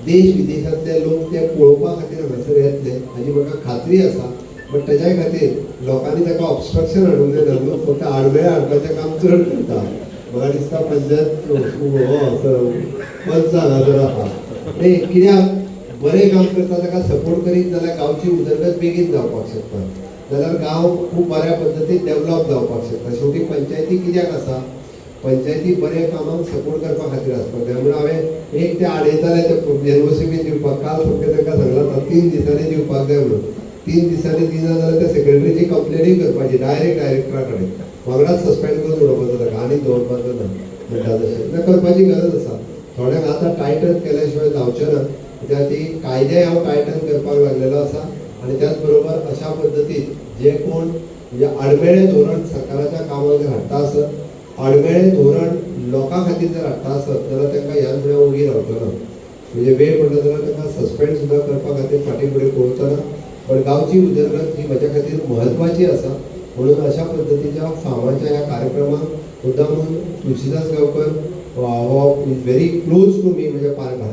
देश विदेशातले लोक ते पळोवपा खातीर हांगासर येतले हाजी म्हाका खात्री आसा. बट तेज्या खातीर लोकांनी ताका ऑब्स्ट्रक्शन हाडूंक जाय. लोक फक्त आडमेळ्या हाडपाचें काम चड करता. म्हाका दिसता पंचायत पंच हांगासर आहा ते कित्याक बरें काम करता ताका सपोर्ट करीत जाल्यार गांवची उदरगत बेगीन जावपाक शकता. जाल्यार गांव खूब बऱ्या पद्दतीन डेवलप जावपाक शकता. शेवटी पंचायती कित्याक आसा, पंचायती बरे कामाक सपोर्ट करपा खातीर आसता. त्यामुळे हांवें एक ते आडयताले ते एनओसी दिवपाक काल फक्त ताका सांगला 3 दिसांनी दिवपाक जाय म्हणून. 3 दिसांनी दिना जाल्यार त्या सेक्रेटरीची कंप्लेनूय करपाची डायरेक्टरा कडेन वांगडाच सस्पेंड करून उडोवपाचो ताका आनी दवरपाचो ना म्हणटा तशें करपाची गरज आसा. थोड्यांक आतां टायटन केल्या शिवाय जावचें ना. कित्याक ती कायदे हांव टायटन करपाक लागलेलो आसा आनी त्याच बरोबर अशा पद्दतीन जे कोण म्हणजे आडमेळें धोरण सरकाराच्या कामाक जर हाडटा आसत, आडमेळें धोरण लोकां खातीर जर हाडटा आसत जाल्यार तांकां ह्या फुडें उगी रावचो ना. म्हणजे वेळ पडलो जाल्यार तांकां सस्पेंड सुद्दां करपा खातीर फाटीं फुडें पळोवचो ना. पण गांवची उदरगत ही म्हज्या खातीर म्हत्वाची आसा. म्हणून अशा पद्दतीच्या फार्माच्या ह्या कार्यक्रमाक मुद्दामून Tulshidas Gaonkar who is very close to me. म्हणजे